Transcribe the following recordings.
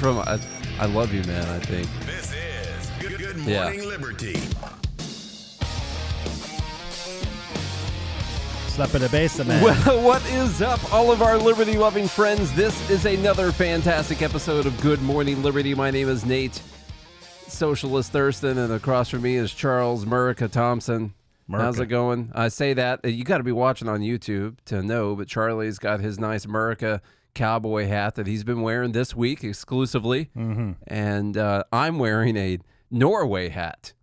from I love you, man, I think. This is Good Morning Liberty. Slap in the basement. Well, what is up, all of our liberty-loving friends? This is another fantastic episode of Good Morning Liberty. My name is Nate Socialist Thurston, and across from me is Charles Murica Thompson. How's it going? I say that. You got to be watching on YouTube to know, but Charlie's got his nice Murica cowboy hat that he's been wearing this week exclusively. Mm-hmm. And I'm wearing a Norway hat.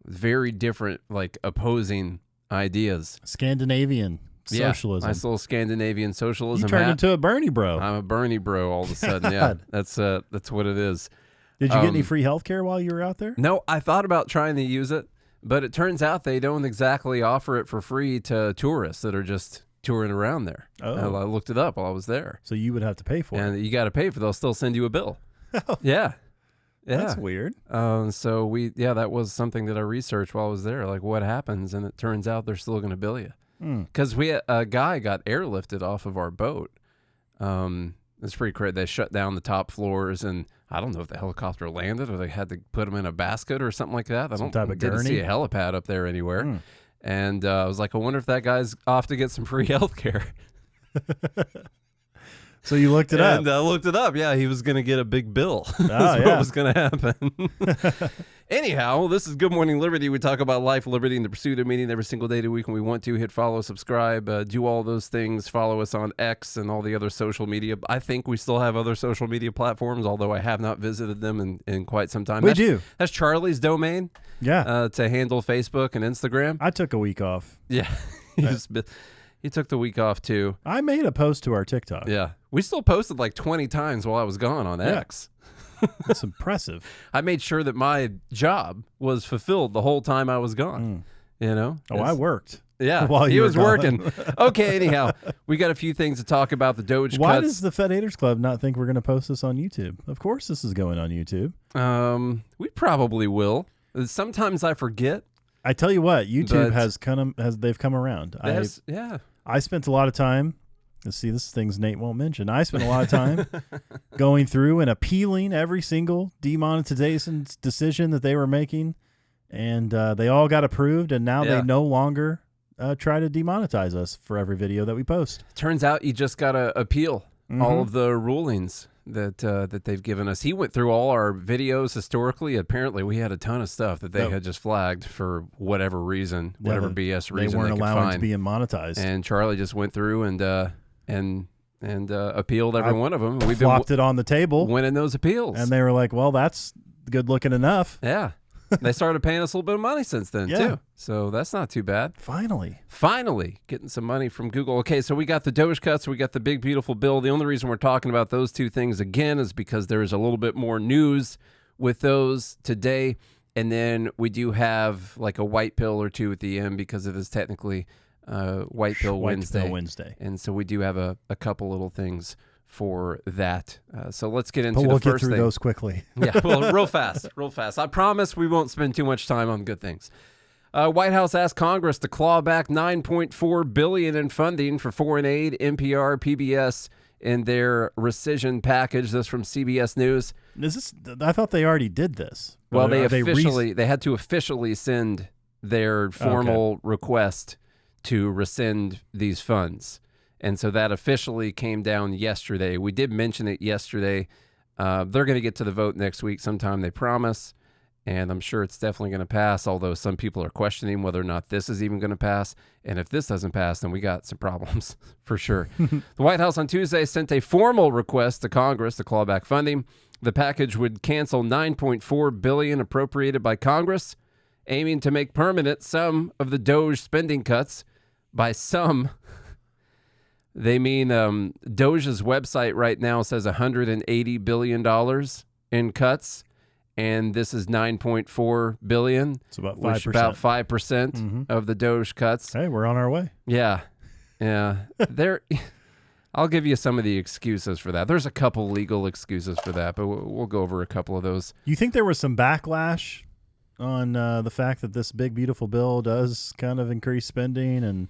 Very different, like, opposing ideas. Scandinavian socialism. Nice little Scandinavian socialism You turned hat. into a Bernie bro. I'm a Bernie bro all of a sudden. Yeah, that's what it is. Did you get any free health care while you were out there? No, I thought about trying to use it, but it turns out they don't exactly offer it for free to tourists that are just touring around there. Oh. I looked it up while I was there. So you would have to pay for it. And you got to pay for it. They'll still send you a bill. Yeah. That's weird. So that was something that I researched while I was there. Like, what happens? And it turns out they're still going to bill you. Because a guy got airlifted off of our boat. It's pretty crazy. They shut down the top floors, and I don't know if the helicopter landed or they had to put him in a basket or something like that. Didn't see a helipad up there anywhere. And I was like, I wonder if that guy's off to get some free health care. So you looked it up. And I looked it up. Yeah, he was going to get a big bill. That's what was going to happen. Anyhow, this is Good Morning Liberty. We talk about life, liberty, and the pursuit of meaning every single day of the week when we want to. Hit follow, subscribe, do all those things. Follow us on X and all the other social media. I think we still have other social media platforms, although I have not visited them in quite some time. We do. That's Charlie's domain. Yeah. To handle Facebook and Instagram. I took a week off. Yeah. He took the week off, too. I made a post to our TikTok. Yeah. We still posted like 20 times while I was gone on X. That's impressive. I made sure that my job was fulfilled the whole time I was gone. You know? I worked. Yeah. While he you was were working. Okay, anyhow. We got a few things to talk about. The Doge Why cuts. does the Fed Haters Club not think we're going to post this on YouTube? Of course this is going on YouTube. We probably will. Sometimes I forget. I tell you what, YouTube they've come around. I spent a lot of time. Let's see, this is things Nate won't mention. I spent a lot of time going through and appealing every single demonetization decision that they were making, and they all got approved. And now they no longer try to demonetize us for every video that we post. Turns out you just got to appeal all of the rulings that they've given us. He went through all our videos historically. Apparently, we had a ton of stuff that they had just flagged for whatever reason, whatever BS reason they weren't could allowing find. to be monetized. And Charlie just went through and appealed every one of them. We've flopped it on the table, winning those appeals, and they were like, "Well, that's good looking enough." Yeah. They started paying us a little bit of money since then, too. So that's not too bad. Finally, getting some money from Google. Okay, so we got the Doge cuts. We got the big, beautiful bill. The only reason we're talking about those two things again is because there is a little bit more news with those today. And then we do have like a white pill or two at the end because it is technically White Pill Wednesday. And so we do have a couple little things for that. So let's get into the first thing. We'll get through those quickly. Yeah, well, real fast. I promise we won't spend too much time on good things. White House asked Congress to claw back $9.4 billion in funding for foreign aid, NPR, PBS, in their rescission package. This from CBS News. I thought they already did this. Well, they had to officially send their formal request to rescind these funds. And so that officially came down yesterday. We did mention it yesterday. They're going to get to the vote next week sometime, they promise. And I'm sure it's definitely going to pass, although some people are questioning whether or not this is even going to pass. And if this doesn't pass, then we got some problems for sure. The White House on Tuesday sent a formal request to Congress to claw back funding. The package would cancel $9.4 billion appropriated by Congress, aiming to make permanent some of the Doge spending cuts. By some, they mean Doge's website right now says $180 billion in cuts, and this is $9.4 billion. It's about 5%. Which about 5% of the Doge cuts. Hey, we're on our way. Yeah. I'll give you some of the excuses for that. There's a couple legal excuses for that, but we'll go over a couple of those. You think there was some backlash on the fact that this big, beautiful bill does kind of increase spending and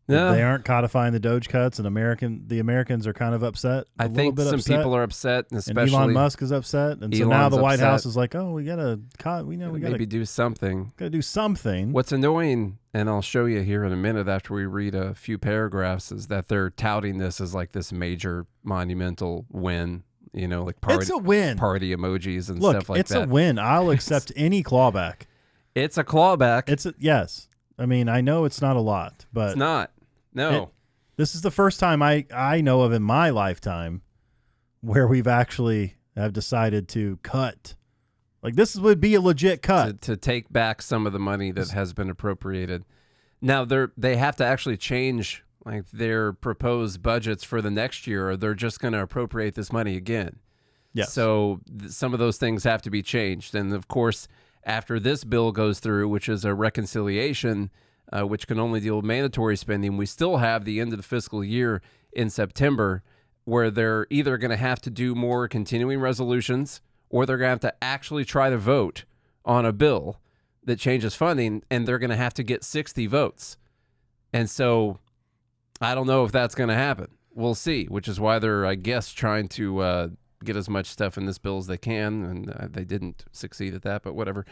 Yeah. They aren't codifying the Doge cuts, and the Americans are kind of upset. I think some people are upset, and especially Elon Musk is upset, and so now the White House is like, "Oh, we gotta maybe do something. Gotta do something." What's annoying, and I'll show you here in a minute after we read a few paragraphs, is that they're touting this as like this major monumental win. Like it's a win. Party emojis and stuff like that. It's a win. I'll accept any clawback. It's a clawback. Yes. I mean, I know it's not a lot, but it's not. No. This is the first time I know of in my lifetime where we've actually have decided to cut. Like, this would be a legit cut. To take back some of the money that has been appropriated. Now, they have to actually change like their proposed budgets for the next year, or they're just going to appropriate this money again. Yes. So some of those things have to be changed. And, of course, after this bill goes through, which is a reconciliation, which can only deal with mandatory spending, we still have the end of the fiscal year in September where they're either going to have to do more continuing resolutions or they're going to have to actually try to vote on a bill that changes funding, and they're going to have to get 60 votes. And so I don't know if that's going to happen. We'll see, which is why they're, I guess, trying to get as much stuff in this bill as they can, and they didn't succeed at that, but whatever.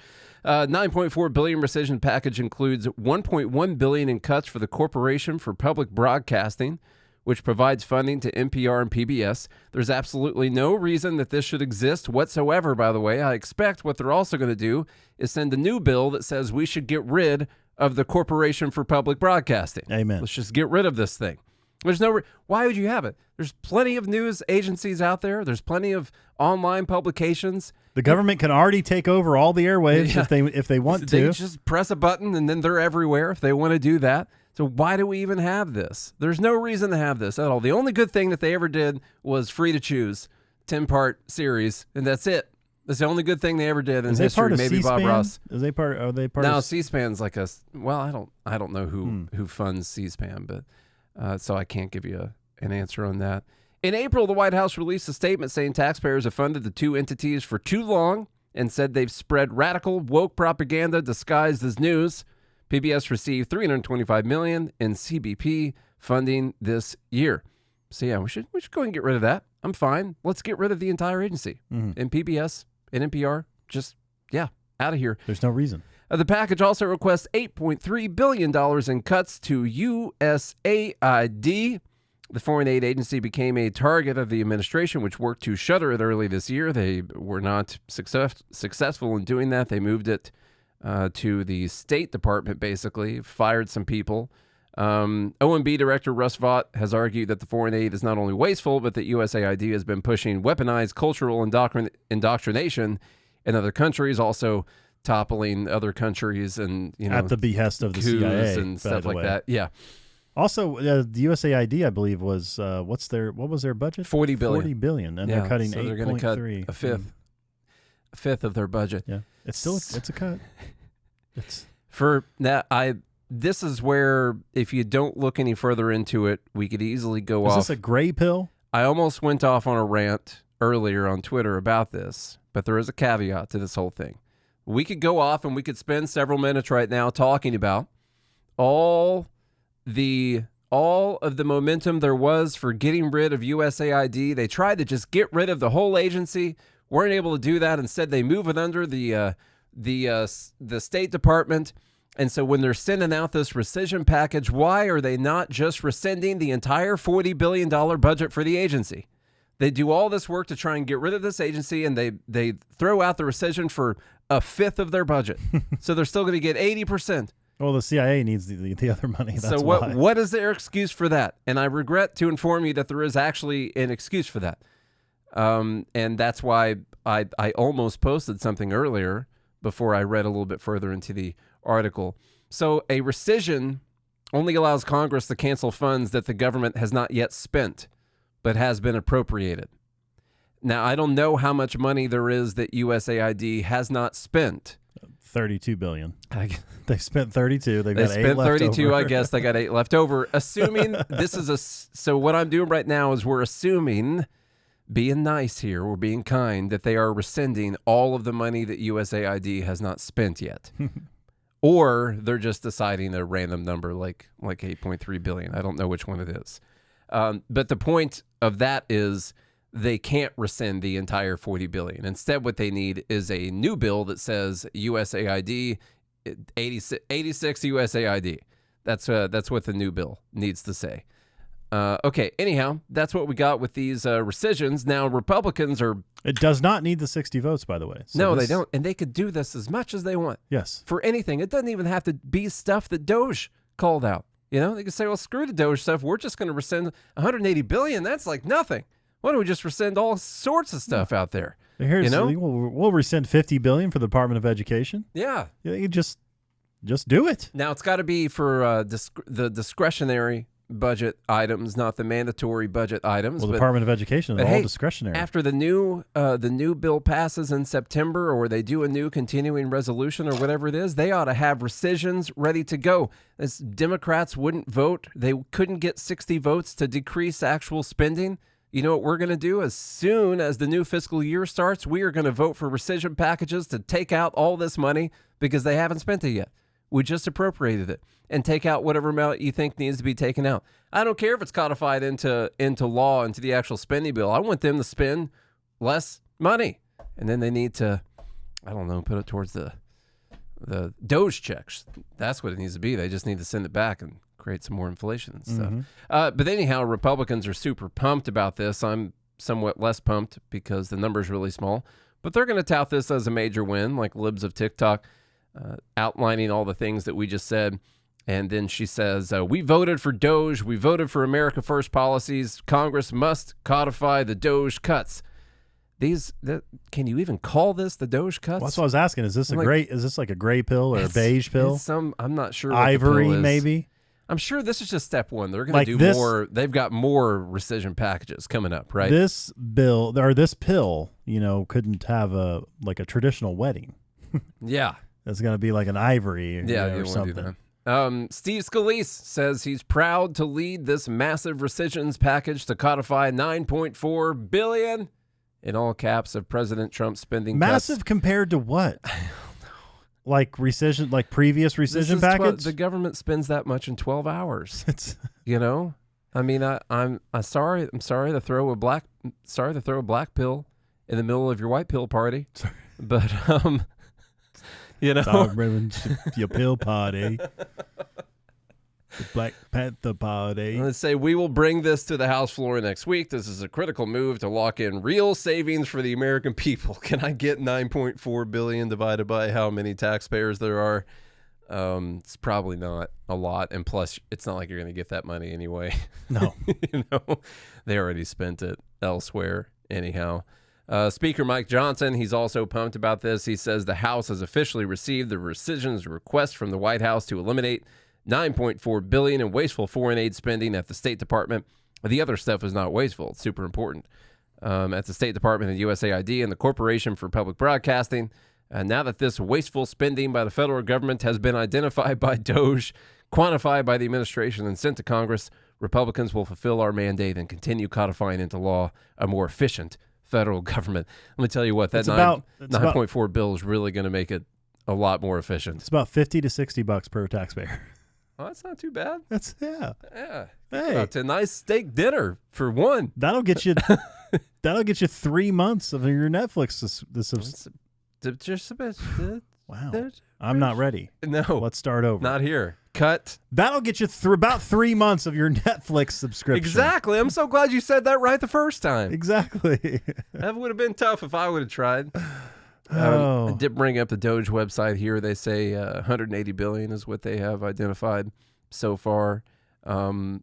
$9.4 billion rescission package includes $1.1 billion in cuts for the Corporation for Public Broadcasting, which provides funding to NPR and PBS. There's absolutely no reason that this should exist whatsoever, by the way. I expect what they're also going to do is send a new bill that says we should get rid of the Corporation for Public Broadcasting. Amen. Let's just get rid of this thing. There's why would you have it? There's plenty of news agencies out there. There's plenty of online publications. The government can already take over all the airwaves if they want to. They just press a button and then they're everywhere if they want to do that. So why do we even have this? There's no reason to have this at all. The only good thing that they ever did was Free to Choose, 10-part series, and that's it. That's the only good thing they ever did in history. Maybe C-SPAN? Bob Ross. Are they part? No, C-SPAN's like I don't know who funds C-SPAN, but so I can't give you an answer on that. In April, the White House released a statement saying taxpayers have funded the two entities for too long and said they've spread radical woke propaganda disguised as news. PBS received $325 million in CBP funding this year. So yeah, we should go ahead and get rid of that. I'm fine. Let's get rid of the entire agency. And PBS and NPR, just out of here. There's no reason. The package also requests $8.3 billion in cuts to USAID. The foreign aid agency became a target of the administration, which worked to shutter it early this year. They were not successful in doing that. They moved it to the State Department, basically, fired some people. OMB Director Russ Vought has argued that the foreign aid is not only wasteful, but that USAID has been pushing weaponized cultural indoctrination in other countries, also toppling other countries and at the behest of the CIA and stuff like that. Yeah. Also, the USAID, I believe, was what was their budget? $40 billion. $40 billion, and they're cutting 8.3. They're going to cut a fifth of their budget. Yeah, it's a cut. This is where, if you don't look any further into it, we could easily go off. Is this a gray pill? I almost went off on a rant earlier on Twitter about this, but there is a caveat to this whole thing. We could go off and we could spend several minutes right now talking about all of the momentum there was for getting rid of USAID. They tried to just get rid of the whole agency, weren't able to do that. Instead, they move it under the State Department. And so when they're sending out this rescission package, why are they not just rescinding the entire $40 billion budget for the agency? They do all this work to try and get rid of this agency, and they throw out the rescission for a fifth of their budget. So they're still going to get 80%. Well, the CIA needs the other money. That's so what is their excuse for that? And I regret to inform you that there is actually an excuse for that. And that's why I almost posted something earlier before I read a little bit further into the article. So a rescission only allows Congress to cancel funds that the government has not yet spent, but has been appropriated. Now, I don't know how much money there is that USAID has not spent. $32 billion. They spent 32. They spent 32. I guess they got 8 left over. Assuming this is so what I'm doing right now is we're assuming, being nice here, we're being kind, that they are rescinding all of the money that USAID has not spent yet. or they're just deciding a random number like 8.3 billion. I don't know which one it is. But the point of that is they can't rescind the entire 40 billion. Instead, what they need is a new bill that says USAID 86 USAID. That's what the new bill needs to say. Okay, anyhow, that's what we got with these rescissions. Now, Republicans are... It does not need the 60 votes, by the way. So no, they don't. And they could do this as much as they want. Yes. For anything. It doesn't even have to be stuff that Doge called out. You know, they could say, well, screw the Doge stuff. We're just going to rescind 180 billion. That's like nothing. Why don't we just rescind all sorts of stuff out there? Here's we'll rescind 50 billion for the Department of Education. Yeah. You just do it. Now, it's got to be for the discretionary budget items, not the mandatory budget items. Well, the Department of Education is all discretionary. After the new bill passes in September, or they do a new continuing resolution or whatever it is, they ought to have rescissions ready to go. As Democrats wouldn't vote, they couldn't get 60 votes to decrease actual spending. You know what we're going to do? As soon as the new fiscal year starts, we are going to vote for rescission packages to take out all this money because they haven't spent it yet. We just appropriated it, and take out whatever amount you think needs to be taken out. I don't care if it's codified into law, into the actual spending bill. I want them to spend less money, and then they need to, I don't know, put it towards the Doge checks. That's what it needs to be. They just need to send it back and create some more inflation and stuff. Mm-hmm. But anyhow, Republicans are super pumped about this. I'm somewhat less pumped because the number's really small, but they're going to tout this as a major win, like libs of TikTok. Outlining all the things that we just said. And then she says, we voted for Doge. We voted for America First policies. Congress must codify the Doge cuts. Can you even call this the Doge cuts? Well, that's what I was asking. Is this like a gray pill or a beige pill? I'm not sure. Ivory, maybe? I'm sure this is just step one. They're going to do more. They've got more rescission packages coming up, right? This bill or this pill, couldn't have a traditional wedding. Yeah. It's going to be like an ivory or something. Steve Scalise says he's proud to lead this massive rescissions package to codify $9.4 billion in all caps of President Trump's spending massive cuts. Compared to what? I don't know. Like rescission, like previous rescission package? The government spends that much in 12 hours. I mean, I'm sorry to throw a black pill in the middle of your white pill party. Sorry. But your pill party. The Black Panther party. Let's say we will bring this to the House floor next week. This is a critical move to lock in real savings for the American people. Can I get $9.4 billion divided by how many taxpayers there are? It's probably not a lot. And plus, it's not like you're going to get that money anyway. No. They already spent it elsewhere anyhow. Speaker Mike Johnson, he's also pumped about this. He says the House has officially received the rescissions request from the White House to eliminate $9.4 billion in wasteful foreign aid spending at the State Department. The other stuff is not wasteful. It's super important. At the State Department and USAID and the Corporation for Public Broadcasting. Now that this wasteful spending by the federal government has been identified by Doge, quantified by the administration, and sent to Congress, Republicans will fulfill our mandate and continue codifying into law a more efficient federal government. Let me tell you what, that 9.4 bill is really going to make it a lot more efficient. It's about $50 to $60 per taxpayer. Oh, that's not too bad. Yeah. Hey, it's a nice steak dinner for one. That'll get you 3 months of your Netflix. Wow. I'm not ready. No. Let's start over. Not here. Cut. That'll get you through about 3 months of your Netflix subscription. Exactly. I'm so glad you said that right the first time. Exactly. That would have been tough if I would have tried. I did bring up the Doge website here. They say 180 billion is what they have identified so far. Amount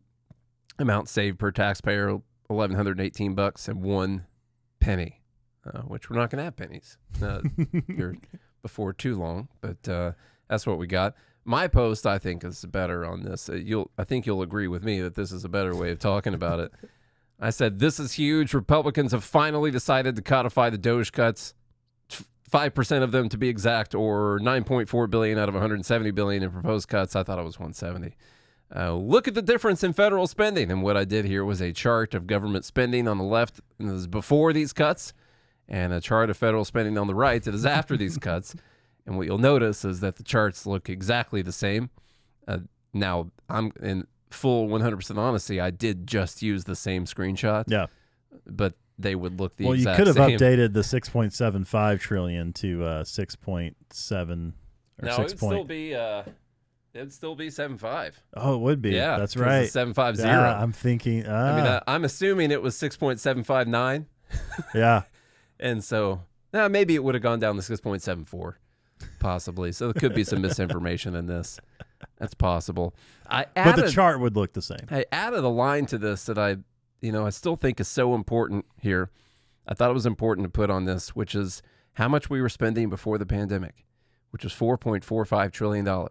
saved per taxpayer, $1,118 and 1 penny, which we're not going to have pennies here before too long. But that's what we got. My post, I think, is better on this. I think you'll agree with me that this is a better way of talking about it. I said, this is huge. Republicans have finally decided to codify the Doge cuts. 5% of them to be exact, or $9.4 billion out of $170 billion in proposed cuts. I thought it was $170. Look at the difference in federal spending. And what I did here was a chart of government spending on the left, and this is before these cuts, and a chart of federal spending on the right that is after these cuts. And what you'll notice is that the charts look exactly the same. Now, I'm in full 100% honesty, I did just use the same screenshot. Yeah. But they would look the exact same. Well, you could have updated the 6.75 trillion to 6.7 or no, 6. It'd still be 7.5. Oh, it would be. Yeah, that's right. 750. Yeah, I'm thinking. I mean, I'm assuming it was 6.759. Yeah. And so maybe it would have gone down to 6.74, possibly. So there could be some misinformation in this. That's possible. But the chart would look the same. I added a line to this that I still think is so important here. I thought it was important to put on this, which is how much we were spending before the pandemic, which was $4.45 trillion.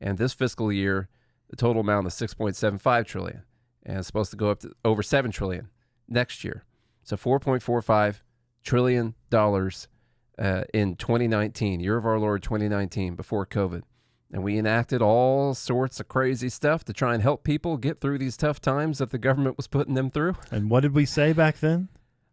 And this fiscal year, the total amount is $6.75 trillion. And it's supposed to go up to over $7 trillion next year. So $4.45 trillion in 2019, year of our Lord 2019, before COVID. And we enacted all sorts of crazy stuff to try and help people get through these tough times that the government was putting them through. And what did we say back then?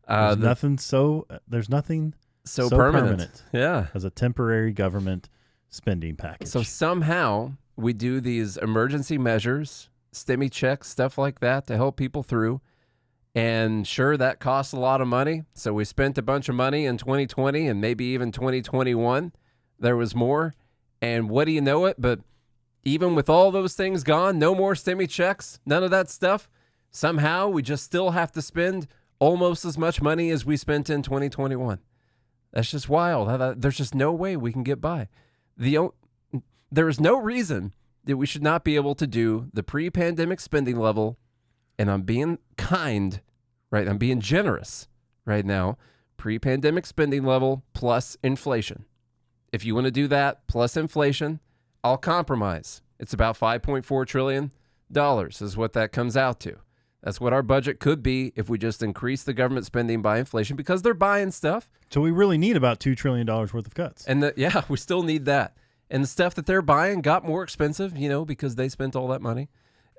There's nothing so permanent. Yeah. As a temporary government spending package. So somehow we do these emergency measures, stimmy checks, stuff like that to help people through. And sure, that costs a lot of money. So we spent a bunch of money in 2020 and maybe even 2021. There was more. And what do you know it? But even with all those things gone, no more stimmy checks, none of that stuff. Somehow we just still have to spend almost as much money as we spent in 2021. That's just wild. There's just no way we can get by. There is no reason that we should not be able to do the pre-pandemic spending level. And I'm being kind, right? I'm being generous right now. Pre-pandemic spending level plus inflation. If you want to do that plus inflation, I'll compromise. It's about $5.4 trillion is what that comes out to. That's what our budget could be if we just increase the government spending by inflation because they're buying stuff. So we really need about $2 trillion worth of cuts. And we still need that. And the stuff that they're buying got more expensive, because they spent all that money.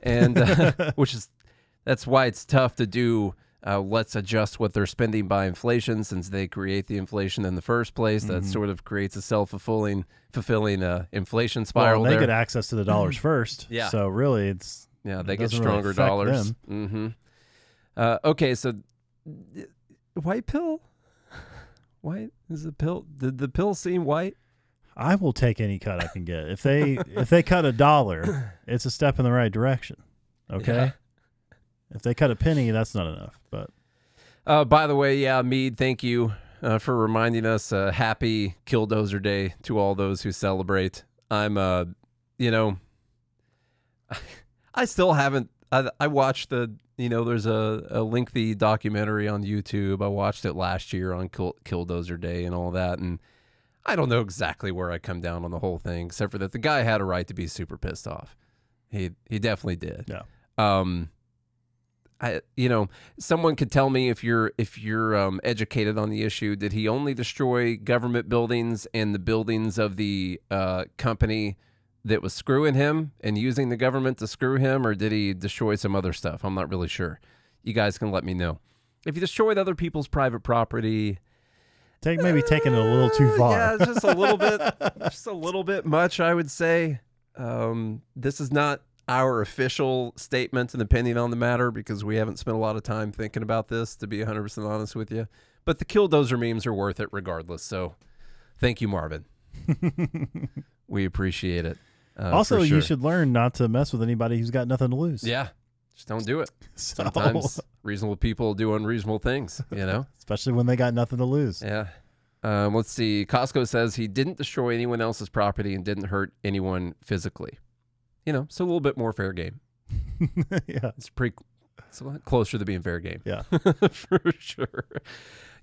And that's why it's tough to do. Let's adjust what they're spending by inflation since they create the inflation in the first place. That sort of creates a self-fulfilling inflation spiral. Well, they get access to the dollars first. Yeah. So really, they get stronger dollars. Mm-hmm. Okay, so white pill. White is a pill. Did the pill seem white? I will take any cut I can get. If they cut $1, it's a step in the right direction. Okay. Yeah. If they cut a penny, that's not enough. But by the way, Mead, thank you for reminding us. Happy Killdozer Day to all those who celebrate. I'm, I still haven't. I watched there's a lengthy documentary on YouTube. I watched it last year on Killdozer Day and all that, and I don't know exactly where I come down on the whole thing, except for that the guy had a right to be super pissed off. He definitely did. Yeah. Someone could tell me if you're educated on the issue, did he only destroy government buildings and the buildings of the company that was screwing him and using the government to screw him, or did he destroy some other stuff? I'm not really sure. You guys can let me know. If you destroyed other people's private property, maybe taking it a little too far. Yeah, just a little bit much, I would say. This is not our official statement and opinion on the matter because we haven't spent a lot of time thinking about this, to be 100% honest with you. But the Killdozer memes are worth it regardless. So thank you, Marvin. We appreciate it. Also, you should learn not to mess with anybody who's got nothing to lose. Yeah. Just don't do it. Sometimes reasonable people do unreasonable things, Especially when they got nothing to lose. Yeah. Let's see. Costco says he didn't destroy anyone else's property and didn't hurt anyone physically. So a little bit more fair game. Yeah. It's closer to being fair game. Yeah. For sure.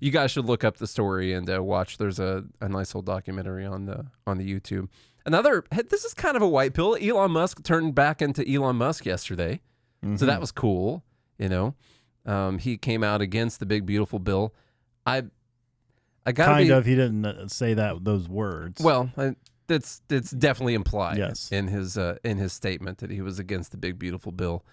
You guys should look up the story and watch. There's a nice little documentary on the YouTube. This is kind of a white pill. Elon Musk turned back into Elon Musk yesterday. Mm-hmm. So that was cool. He came out against the big, beautiful bill. I gotta he didn't say those words. Well, it's definitely implied yes. in his statement that he was against the big, beautiful bill.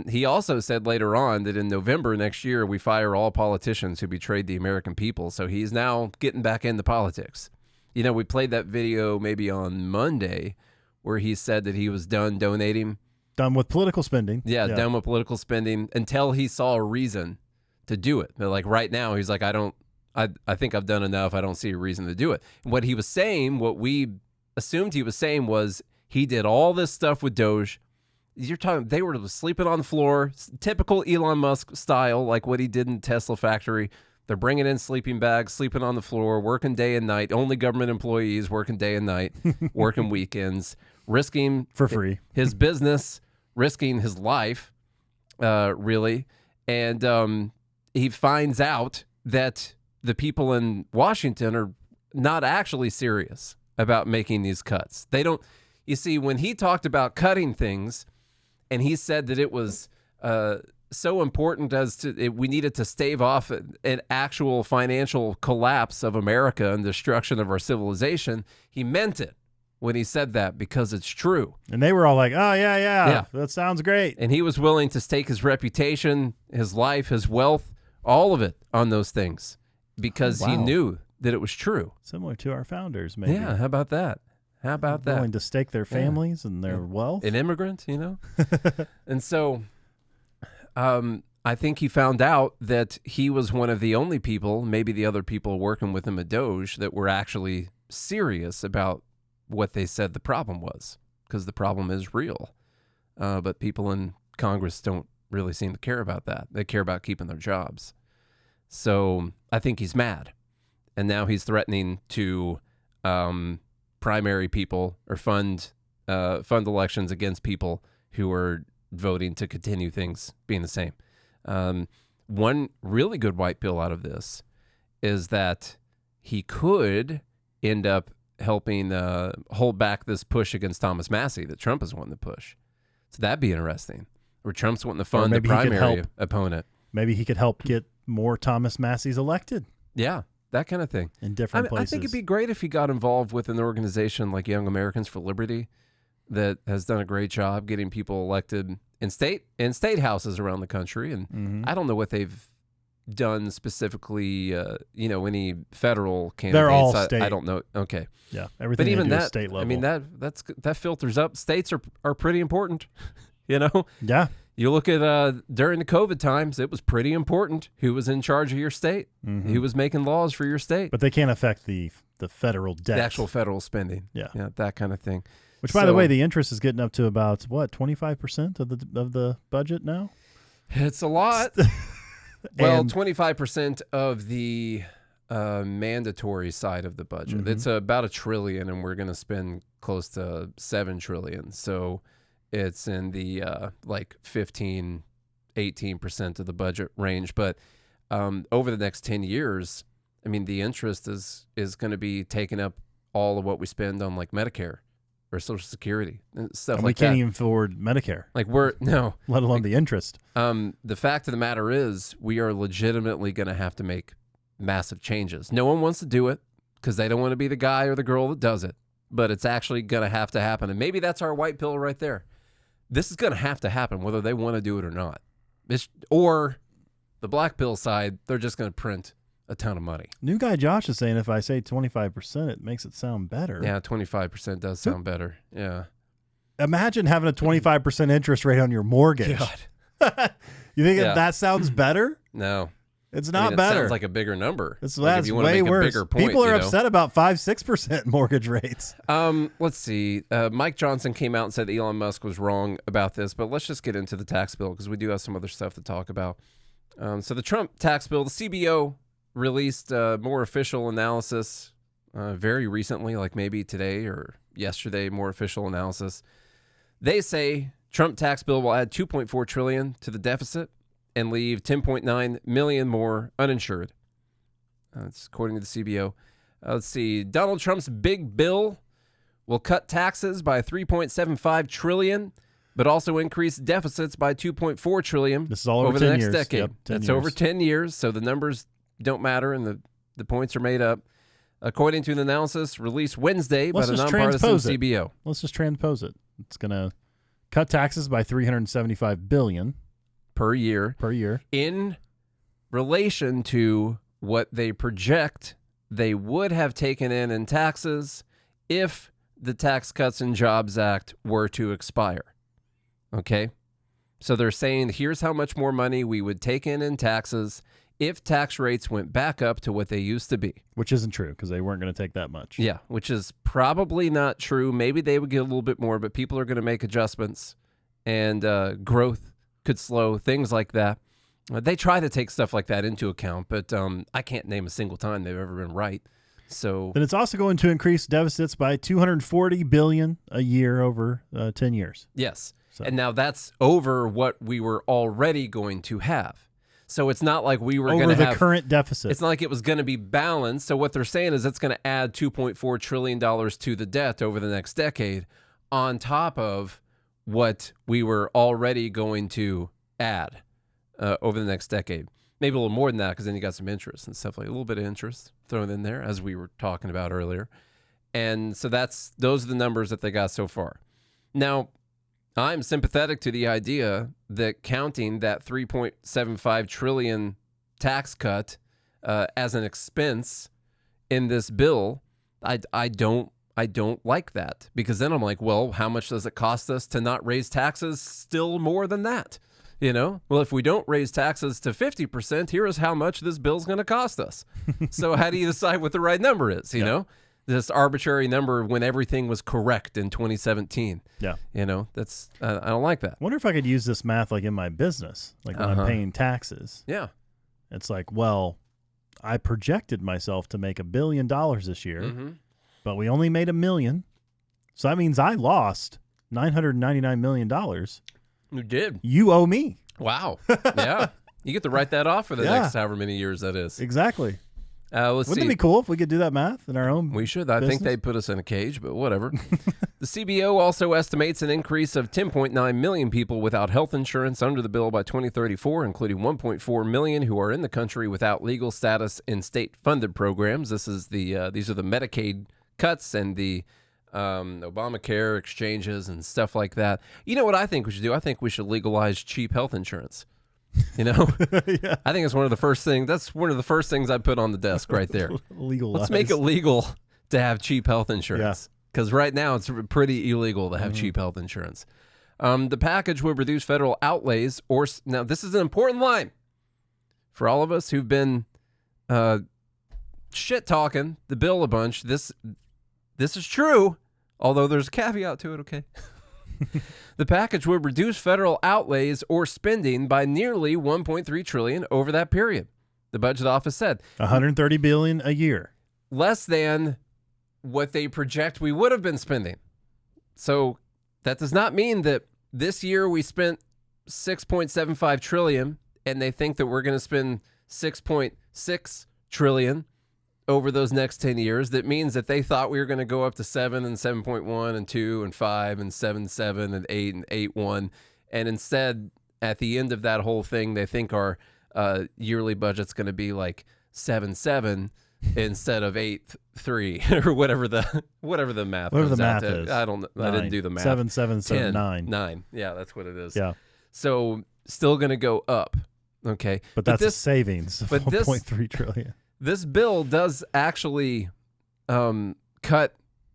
He also said later on that in November next year, we fire all politicians who betrayed the American people. So he's now getting back into politics. You know, we played that video maybe on Monday where he said that he was done donating. Done with political spending. Yeah, done with political spending until he saw a reason to do it. But like right now, he's like, I think I've done enough. I don't see a reason to do it. What he was saying, what we assumed he was saying was he did all this stuff with Doge. You're talking, they were sleeping on the floor, typical Elon Musk style, like what he did in Tesla factory. They're bringing in sleeping bags, sleeping on the floor, working day and night, only government employees working day and night, working weekends, risking for free his business, risking his life, really. And he finds out that the people in Washington are not actually serious about making these cuts. They don't, you see, when he talked about cutting things and he said that it was so important as to, we needed to stave off an actual financial collapse of America and destruction of our civilization, he meant it when he said that because it's true. And they were all like, oh, yeah, that sounds great. And he was willing to stake his reputation, his life, his wealth, all of it on those things because he knew that it was true. Similar to our founders, maybe. Yeah, how about that? How about that? Willing to stake their families and their wealth. An immigrant, you know? And so I think he found out that he was one of the only people, maybe the other people working with him at Doge, that were actually serious about what they said the problem was, because the problem is real. But people in Congress don't really seem to care about that. They care about keeping their jobs. So I think he's mad. And now he's threatening to primary people or fund elections against people who are voting to continue things being the same. One really good white pill out of this is that he could end up helping hold back this push against Thomas Massie that Trump is wanting to push. So that'd be interesting. Or Trump's wanting to fund the primary opponent. Maybe he could help get more Thomas Massies elected. Yeah, that kind of thing. In different places. I think it'd be great if he got involved with an organization like Young Americans for Liberty that has done a great job getting people elected in state houses around the country. And I don't know what they've done specifically, any federal candidates. They're all state. I don't know. Okay. Yeah, everything but even they do that, is state level. I mean, that filters up. States are pretty important, you know? Yeah. You look at during the COVID times, it was pretty important who was in charge of your state, who was making laws for your state. But they can't affect the federal debt. The actual federal spending. Yeah, that kind of thing. Which, by the way, the interest is getting up to about, 25% of the budget now? It's a lot. Well, 25% of the mandatory side of the budget. It's about $1 trillion, and we're going to spend close to $7 trillion. So it's in the 15, 18% of the budget range. But over the next 10 years, I mean, the interest is going to be taking up all of what we spend on like Medicare or Social Security and stuff and like that. We can't even afford Medicare. Like let alone the interest. The fact of the matter is we are legitimately going to have to make massive changes. No one wants to do it because they don't want to be the guy or the girl that does it, but it's actually going to have to happen. And maybe that's our white pill right there. This is going to have to happen whether they want to do it or not. Or the black pill side, they're just going to print a ton of money. New guy Josh is saying if I say 25%, it makes it sound better. Yeah, 25% does sound better. Yeah. Imagine having a 25% interest rate on your mortgage. God. You think that sounds better? No. It's not better. It sounds like a bigger number. That's way worse. People are upset about 5-6% mortgage rates. Let's see. Mike Johnson came out and said Elon Musk was wrong about this, but let's just get into the tax bill because we do have some other stuff to talk about. So the Trump tax bill, the CBO released more official analysis very recently, like maybe today or yesterday, more official analysis. They say Trump tax bill will add $2.4 trillion to the deficit and leave 10.9 million more uninsured. That's according to the CBO. Let's see. Donald Trump's big bill will cut taxes by $3.75 trillion, but also increase deficits by $2.4 trillion. This is all over the next years. decade. Yep, That's years. over 10 years, so the numbers don't matter and the points are made up. According to an analysis released Wednesday by the nonpartisan CBO. Let's just transpose it. It's going to cut taxes by $375 billion per year in relation to what they project they would have taken in taxes if the Tax Cuts and Jobs Act were to expire. Okay? So they're saying, here's how much more money we would take in taxes if tax rates went back up to what they used to be. Which isn't true, because they weren't going to take that much. Yeah, which is probably not true. Maybe they would get a little bit more, but people are going to make adjustments, and growth could slow, things like that. They try to take stuff like that into account, but I can't name a single time they've ever been right. So then it's also going to increase deficits by $240 billion a year over 10 years. Yes. So. And now that's over what we were already going to have. So it's not like we were going to have... Over the current deficit. It's not like it was going to be balanced. So what they're saying is it's going to add $2.4 trillion to the debt over the next decade on top of what we were already going to add over the next decade. Maybe a little more than that, because then you got some interest and stuff, like a little bit of interest thrown in there, as we were talking about earlier. And so those are the numbers that they got so far. Now, I'm sympathetic to the idea that counting that $3.75 trillion tax cut as an expense in this bill, I don't like that, because then I'm like, well, how much does it cost us to not raise taxes still more than that? You know, well, if we don't raise taxes to 50%, here is how much this bill's going to cost us. So how do you decide what the right number is? You know, this arbitrary number when everything was correct in 2017. Yeah. You know, that's, I don't like that. I wonder if I could use this math like in my business, like when I'm paying taxes. Yeah. It's like, well, I projected myself to make $1 billion this year, but we only made $1 million. So that means I lost $999 million. You did. You owe me. Wow. Yeah. You get to write that off for the next however many years that is. Exactly. Wouldn't it be cool if we could do that math in our own We should. I think they'd put us in a cage, but whatever. The CBO also estimates an increase of 10.9 million people without health insurance under the bill by 2034, including 1.4 million who are in the country without legal status in state-funded programs. This is these are the Medicaid cuts and the Obamacare exchanges and stuff like that. You know what I think we should do? I think we should legalize cheap health insurance. You know, yeah. I think it's one of the first things. That's one of the first things I put on the desk right there. Legalize. Let's make it legal to have cheap health insurance, because right now it's pretty illegal to have cheap health insurance. The package would reduce federal outlays, now this is an important line for all of us who've been shit talking the bill a bunch. This is true, although there's a caveat to it. Okay. The package would reduce federal outlays or spending by nearly $1.3 trillion over that period. The budget office said $130 billion a year, less than what they project we would have been spending. So that does not mean that this year we spent $6.75 trillion and they think that we're going to spend $6.6 trillion over those next 10 years. That means that they thought we were going to go up to 7 and 7.1 and 2 and 5 and 7.7 and 8 and 8.1. And instead, at the end of that whole thing, they think our yearly budget's going to be like 7.7 instead of 8.3 or whatever the math whatever the math is. I don't know. I didn't do the math. 7.779. 9. Yeah, that's what it is. Yeah. So still going to go up. Okay. But that's a savings of $1.3 trillion. This bill does actually cut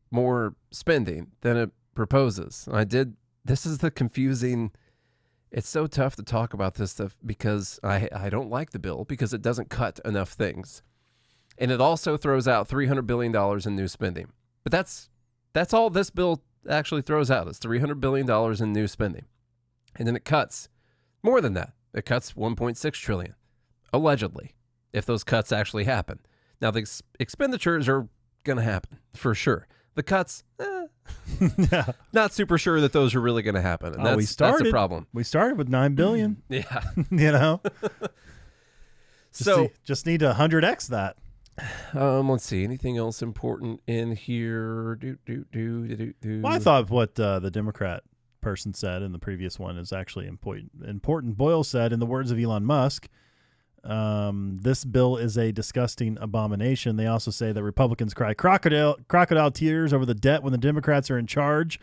more spending than it proposes. This is the confusing. It's so tough to talk about this stuff because I don't like the bill because it doesn't cut enough things. And it also throws out $300 billion in new spending. But that's all this bill actually throws out is $300 billion in new spending. And then it cuts more than that. It cuts $1.6 trillion, allegedly, if those cuts actually happen. Now, the expenditures are going to happen for sure. The cuts, not super sure that those are really going to happen. And that's a problem. We started with $9 billion. Yeah. You know? Just need to 100x that. Let's see. Anything else important in here? Well, I thought what the Democrat person said in the previous one is actually important. Boyle said, in the words of Elon Musk, this bill is a disgusting abomination. They also say that Republicans cry crocodile tears over the debt when the Democrats are in charge,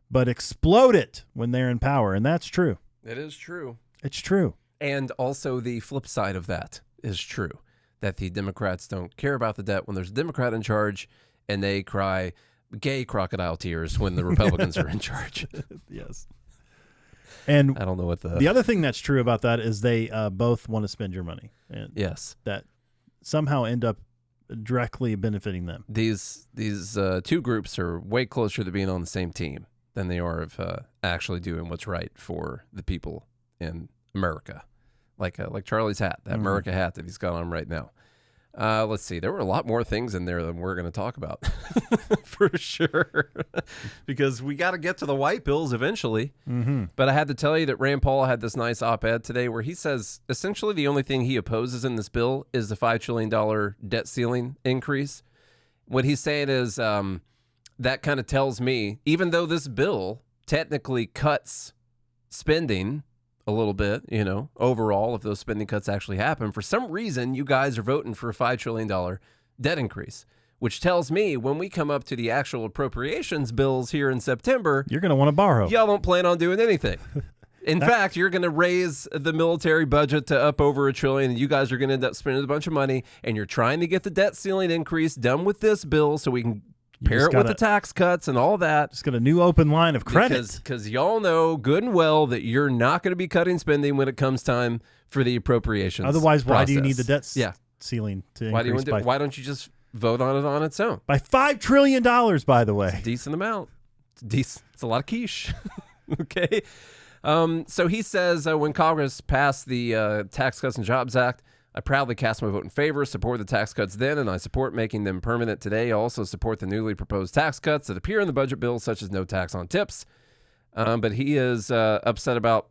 but explode it when they're in power. And that's true. It is true. It's true. And also the flip side of that is true. that the Democrats don't care about the debt when there's a Democrat in charge, and they cry gay crocodile tears when the Republicans are in charge. Yes. And I don't know what the other thing that's true about that is they both want to spend your money. And yes. That somehow end up directly benefiting them. These two groups are way closer to being on the same team than they are of actually doing what's right for the people in America. Like Charlie's hat, that America hat that he's got on right now. Let's see. There were a lot more things in there than we're going to talk about for sure, because we got to get to the white bills eventually. Mm-hmm. But I had to tell you that Rand Paul had this nice op-ed today where he says essentially the only thing he opposes in this bill is the $5 trillion debt ceiling increase. What he's saying is that kind of tells me, even though this bill technically cuts spending a little bit, overall, if those spending cuts actually happen, for some reason, you guys are voting for a $5 trillion debt increase, which tells me when we come up to the actual appropriations bills here in September, you're going to want to borrow. Y'all don't plan on doing anything. In fact, you're going to raise the military budget to up over $1 trillion, and you guys are going to end up spending a bunch of money, and you're trying to get the debt ceiling increase done with this bill so we can pair it with the tax cuts and all that. Just got a new open line of credit. Because y'all know good and well that you're not going to be cutting spending when it comes time for the appropriations. Otherwise, why process. do you need the debt ceiling to increase? Why don't you just vote on it on its own? By $5 trillion, by the way. It's a decent amount. It's a lot of quiche. Okay. So he says when Congress passed the Tax Cuts and Jobs Act, I proudly cast my vote in favor, support the tax cuts then, and I support making them permanent today. I also support the newly proposed tax cuts that appear in the budget bill, such as no tax on tips. But he is upset about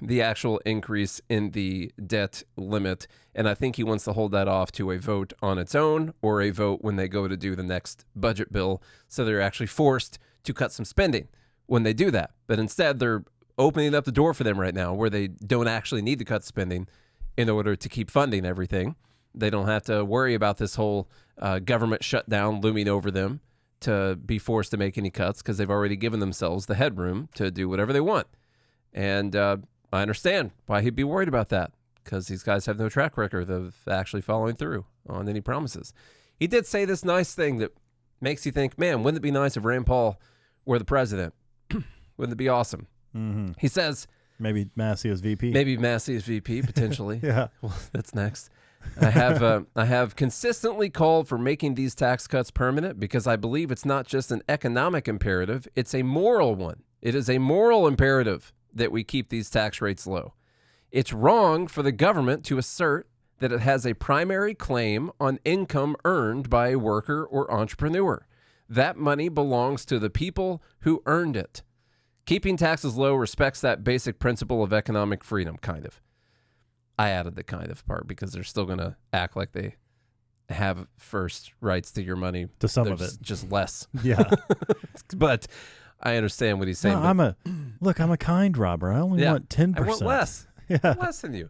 the actual increase in the debt limit, and I think he wants to hold that off to a vote on its own or a vote when they go to do the next budget bill, so they're actually forced to cut some spending when they do that. But instead, they're opening up the door for them right now where they don't actually need to cut spending in order to keep funding everything. They don't have to worry about this whole government shutdown looming over them to be forced to make any cuts because they've already given themselves the headroom to do whatever they want. And I understand why he'd be worried about that, because these guys have no track record of actually following through on any promises. He did say this nice thing that makes you think, man, wouldn't it be nice if Rand Paul were the president? Wouldn't it be awesome? Mm-hmm. He says, maybe Massie as VP. Maybe Massie as VP, potentially. Yeah. Well, that's next. I have consistently called for making these tax cuts permanent because I believe it's not just an economic imperative, it's a moral one. It is a moral imperative that we keep these tax rates low. It's wrong for the government to assert that it has a primary claim on income earned by a worker or entrepreneur. That money belongs to the people who earned it. Keeping taxes low respects that basic principle of economic freedom, kind of. I added the kind of part because they're still going to act like they have first rights to your money. To some There's of it. just less. Yeah. But I understand what he's saying. No, I'm a kind robber. I only want 10%. I want less. Yeah. Less than you.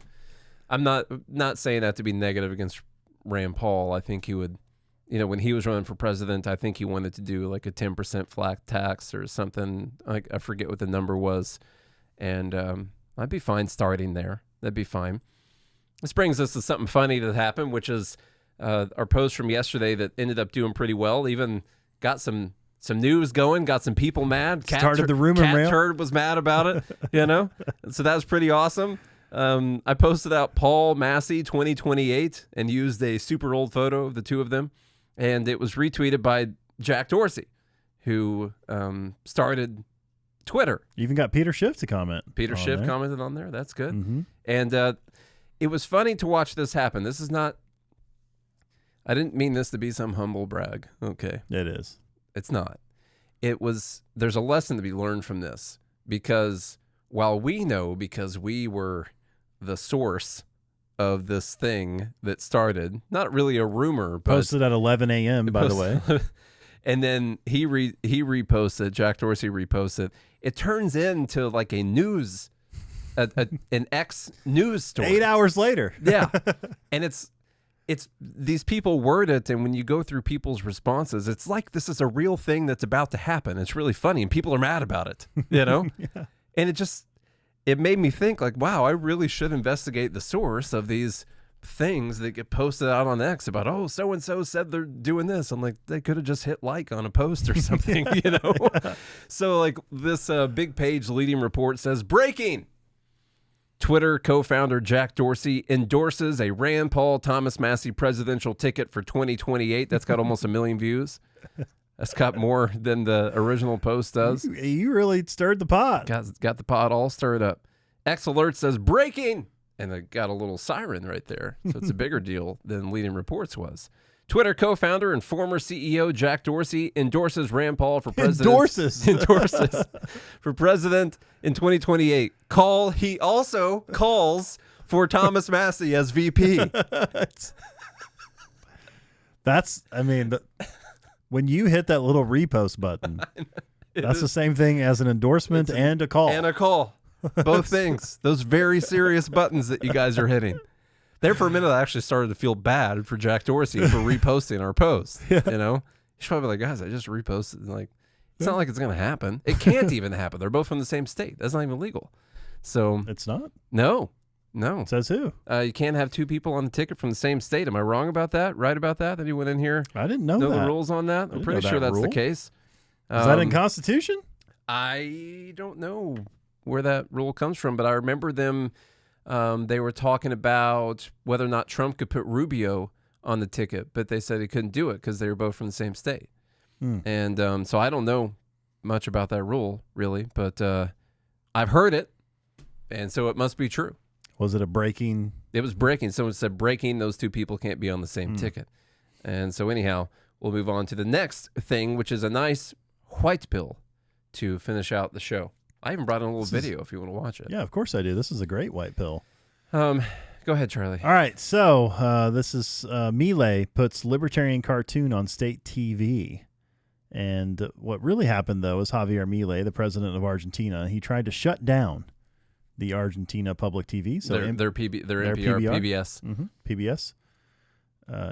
I'm not saying that to be negative against Rand Paul. I think he would, when he was running for president, I think he wanted to do like a 10% flat tax or something. I forget what the number was. And I'd be fine starting there. That'd be fine. This brings us to something funny that happened, which is our post from yesterday that ended up doing pretty well. Even got some news going, got some people mad. Started the rumor mill. Cat Turd was mad about it, So that was pretty awesome. I posted out Paul Massie 2028 and used a super old photo of the two of them. And it was retweeted by Jack Dorsey, who started Twitter. You even got Peter Schiff to comment. Peter Schiff commented on there. That's good. Mm-hmm. And it was funny to watch this happen. This is not, I didn't mean this to be some humble brag. Okay. It is. It's not. There's a lesson to be learned from this, because while we know, because we were the source of this thing that started, not really a rumor, but posted at 11 a.m. by the way. And then he reposted, Jack Dorsey reposted. It turns into like a news, an X news story. 8 hours later. Yeah. And it's these people word it, and when you go through people's responses, it's like this is a real thing that's about to happen. It's really funny, and people are mad about it, Yeah. And it made me think like, wow, I really should investigate the source of these things that get posted out on X about, oh, so-and-so said they're doing this. I'm like, they could have just hit like on a post or something, you know? So like this big page leading report says, breaking. Twitter co-founder Jack Dorsey endorses a Rand Paul Thomas Massie presidential ticket for 2028. That's got almost 1 million views. That's got more than the original post does. You really stirred the pot. Got the pot all stirred up. X Alert says, breaking. And it got a little siren right there. So it's a bigger deal than leading reports was. Twitter co-founder and former CEO Jack Dorsey endorses Rand Paul for president. Endorses for president in 2028. He also calls for Thomas Massie as VP. When you hit that little repost button, that's the same thing as an endorsement and a call. And a call. Both things. Those very serious buttons that you guys are hitting. There for a minute, I actually started to feel bad for Jack Dorsey for reposting our post. Yeah. You know, he's probably like, guys, I just reposted. And like, it's not like it's going to happen. It can't even happen. They're both from the same state. That's not even legal. So it's not. No. It says who? You can't have two people on the ticket from the same state. Am I wrong about that? Right about that? That he went in here? I didn't know that. The rules on that? I'm pretty sure that's the case. Is that in Constitution? I don't know where that rule comes from, but I remember them. They were talking about whether or not Trump could put Rubio on the ticket, but they said he couldn't do it because they were both from the same state. And so I don't know much about that rule, really, but I've heard it, and so it must be true. Was it a breaking? It was breaking. Someone said breaking, those two people can't be on the same ticket. And so anyhow, we'll move on to the next thing, which is a nice white pill to finish out the show. I even brought in a little video if you want to watch it. Yeah, of course I do. This is a great white pill. Go ahead, Charlie. All right, so this is Milei puts Libertarian cartoon on state TV. And what really happened, though, is Javier Milei, the president of Argentina, he tried to shut down the Argentina public TV. So their NPR, PBS. Mm-hmm, PBS.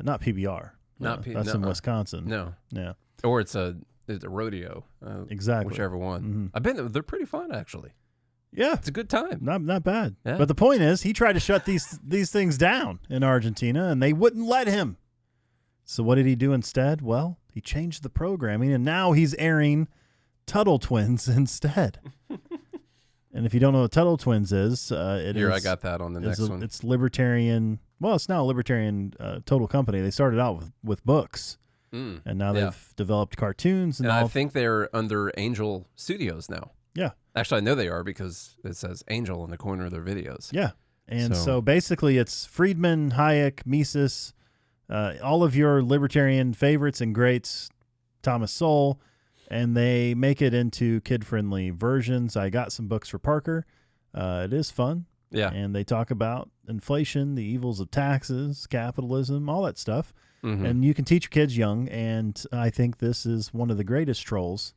Not PBR. That's in Wisconsin. No. Yeah. Or it's a rodeo. Exactly. Whichever one. Mm-hmm. I've been. They're pretty fun, actually. Yeah, it's a good time. Not bad. Yeah. But the point is, he tried to shut these things down in Argentina, and they wouldn't let him. So what did he do instead? Well, he changed the programming, and now he's airing Tuttle Twins instead. And if you don't know what Tuttle Twins is, I got that on the next one. It's Libertarian. Well, it's now a Libertarian total company. They started out with books. And now they've developed cartoons. And I think they're under Angel Studios now. Yeah. Actually, I know they are because it says Angel in the corner of their videos. Yeah. And so basically it's Friedman, Hayek, Mises, all of your libertarian favorites and greats, Thomas Sowell, and they make it into kid-friendly versions. I got some books for Parker. It is fun. Yeah. And they talk about inflation, the evils of taxes, capitalism, all that stuff. Mm-hmm. And you can teach your kids young, and I think this is one of the greatest trolls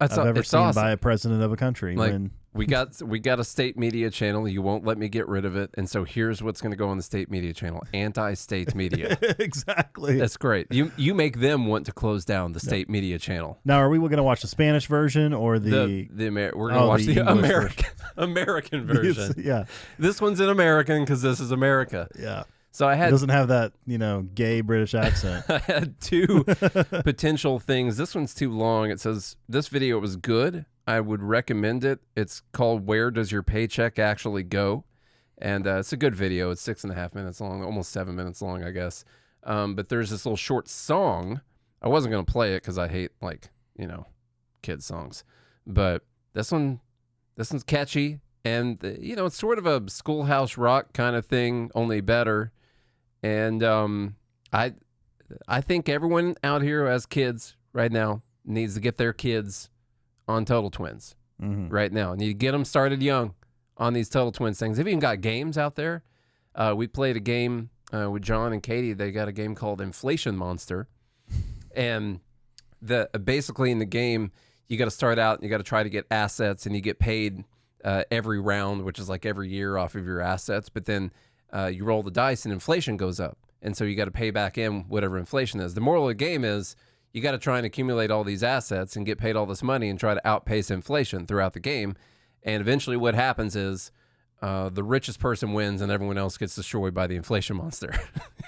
I've ever seen by a president of a country. Like, we got a state media channel. You won't let me get rid of it, and so here's what's going to go on the state media channel: anti-state media. Exactly. That's great. You make them want to close down the state media channel. Now, are we going to watch the Spanish version or we're going to watch the American version? Yeah. This one's in American because this is America. Yeah. So it doesn't have that, gay British accent. I had two potential things. This one's too long. It says, this video was good. I would recommend it. It's called Where Does Your Paycheck Actually Go? And it's a good video. It's 6.5 minutes long, almost 7 minutes long, I guess. But there's this little short song. I wasn't going to play it because I hate, kids songs. But this one's catchy. And, it's sort of a Schoolhouse Rock kind of thing, only better. And I think everyone out here who has kids right now needs to get their kids on Tuttle Twins right now. Need to get them started young on these Tuttle Twins things. They've even got games out there. We played a game with John and Katie. They got a game called Inflation Monster. And basically in the game, you got to start out and you got to try to get assets, and you get paid every round, which is like every year off of your assets. But then you roll the dice and inflation goes up. And so you got to pay back in whatever inflation is. The moral of the game is you got to try and accumulate all these assets and get paid all this money and try to outpace inflation throughout the game. And eventually what happens is the richest person wins and everyone else gets destroyed by the inflation monster.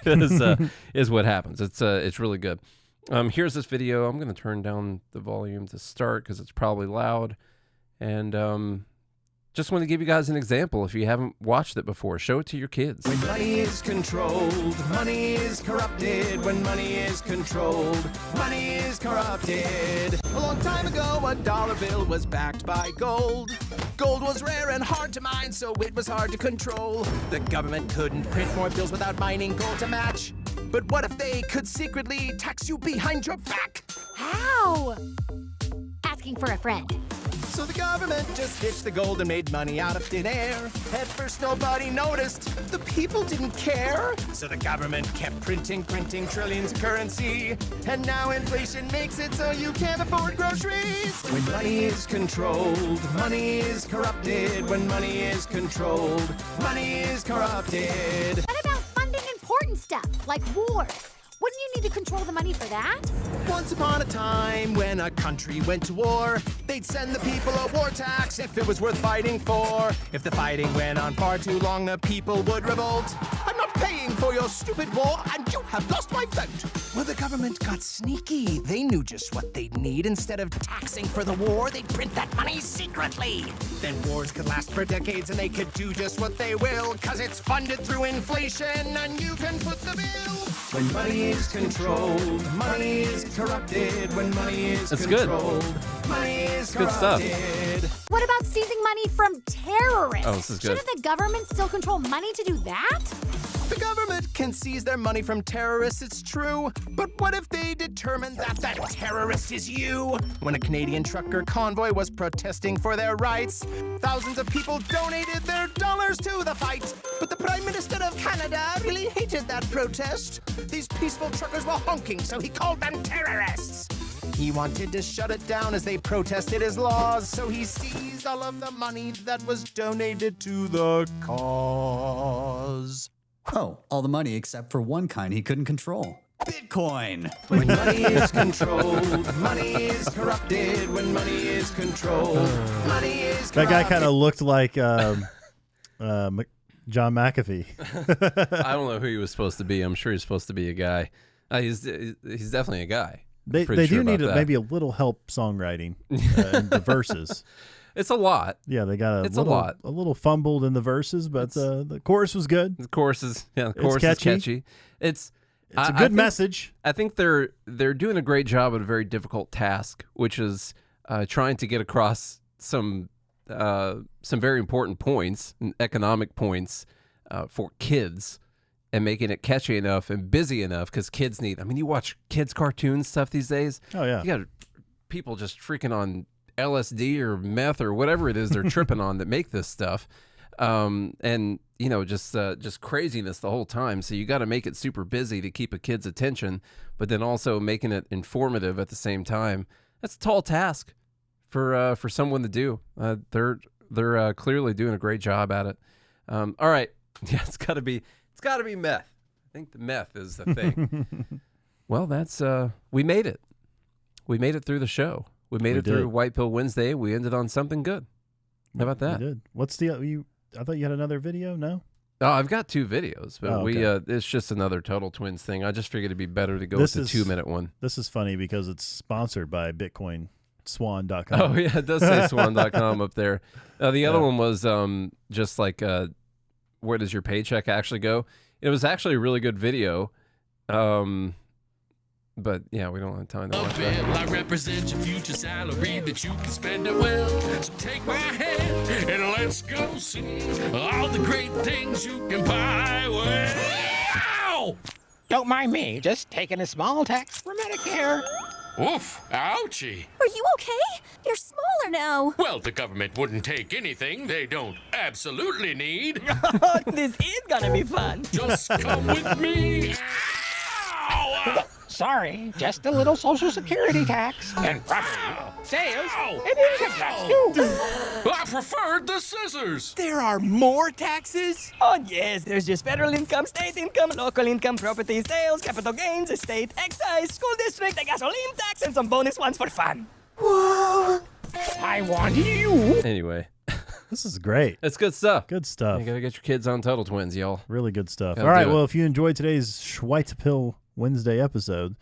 is what happens. It's really good. Here's this video. I'm going to turn down the volume to start because it's probably loud. And just want to give you guys an example if you haven't watched it before. Show it to your kids. When money is controlled, money is corrupted. When money is controlled, money is corrupted. A long time ago, a dollar bill was backed by gold. Gold was rare and hard to mine, so it was hard to control. The government couldn't print more bills without mining gold to match. But what if they could secretly tax you behind your back? How? Asking for a friend. So the government just ditched the gold and made money out of thin air. At first nobody noticed, the people didn't care. So the government kept printing trillions of currency. And now inflation makes it so you can't afford groceries. When money is controlled, money is corrupted. When money is controlled, money is corrupted. What about funding important stuff, like wars? Wouldn't you need to control the money for that? Once upon a time, when a country went to war, they'd send the people a war tax if it was worth fighting for. If the fighting went on far too long, the people would revolt. I'm not paying for your stupid war, and you have lost my vote. Well, the government got sneaky. They knew just what they'd need. Instead of taxing for the war, they'd print that money secretly. Then wars could last for decades, and they could do just what they will, 'cause it's funded through inflation, and you can put the bill. When money is controlled, money is corrupted. When money is controlled, money is corrupted. Good stuff. What about seizing money from terrorists? Oh, this is good. Shouldn't the government still control money to do that? The government can seize their money from terrorists, it's true. But what if they determine that that terrorist is you? When a Canadian trucker convoy was protesting for their rights, thousands of people donated their dollars to the fight. But the Prime Minister of Canada really hated that protest. These peaceful truckers were honking, so he called them terrorists. He wanted to shut it down as they protested his laws, so he seized all of the money that was donated to the cause. Oh, all the money except for one kind he couldn't control. Bitcoin! When money is controlled, money is corrupted. When money is controlled, money is corrupted. That guy kind of looked like John McAfee. I don't know who he was supposed to be. I'm sure he's supposed to be a guy. He's definitely a guy. They do need maybe a little help songwriting in the verses. It's a lot. Yeah, they got a little fumbled in the verses, but the chorus was good. The chorus is catchy. It's a good message. I think they're doing a great job at a very difficult task, which is trying to get across some very important points, economic points for kids, and making it catchy enough and busy enough because kids need. I mean, you watch kids' cartoons stuff these days. Oh yeah, you got people just freaking on LSD or meth or whatever it is they're tripping on that make this stuff, and you know, just craziness the whole time. So you got to make it super busy to keep a kid's attention, but then also making it informative at the same time. That's a tall task for someone to do. They're clearly doing a great job at it. All right, yeah, it's got to be meth. I think the meth is the thing. Well, that's we made it. We made it through the show. We made it through White Pill Wednesday. We ended on something good. How about that? We did. What's the I thought you had another video. No. Oh, I've got 2 videos, but it's just another Tuttle Twins thing. I just figured it'd be better to go with the 2-minute one. This is funny because it's sponsored by BitcoinSwan.com. Oh yeah, it does say Swan.com up there. The other one was just like where does your paycheck actually go? It was actually a really good video. But yeah, we don't have time to watch that. I represent your future salary that you can spend it well. So take my hand and let's go see all the great things you can buy. Wow! Don't mind me, just taking a small tax for Medicare. Oof, ouchie. Are you okay? You're smaller now. Well, the government wouldn't take anything they don't absolutely need. This is gonna be fun. Just come with me. Ow! Sorry, just a little Social Security tax and property, sales, and income tax too. I preferred the scissors. There are more taxes? Oh yes, there's just federal income, state income, local income, property sales, capital gains, estate excise, school district, a gasoline tax, and some bonus ones for fun. Whoa. I want you. Anyway, This is great. It's good stuff. Good stuff. You got to get your kids on Tuttle Twins, y'all. Really good stuff. Gotta All right, do it. well, if you enjoyed today's Schweitzepill Wednesday episode,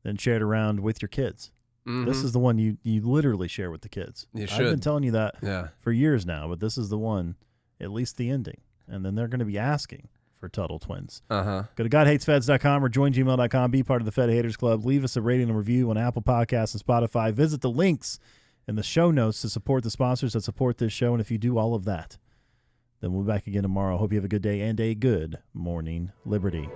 then share it around with your kids. Mm-hmm. This is the one you literally share with the kids. You should. I've been telling you that Yeah. for years now, but this is the one, at least the ending. And then they're going to be asking for Tuttle Twins. Uh-huh. Go to GodHatesFeds.com or join gmail.com. Be part of the Fed Haters Club. Leave us a rating and review on Apple Podcasts and Spotify. Visit the links in the show notes to support the sponsors that support this show. And if you do all of that, then we'll be back again tomorrow. Hope you have a good day and a good morning, Liberty.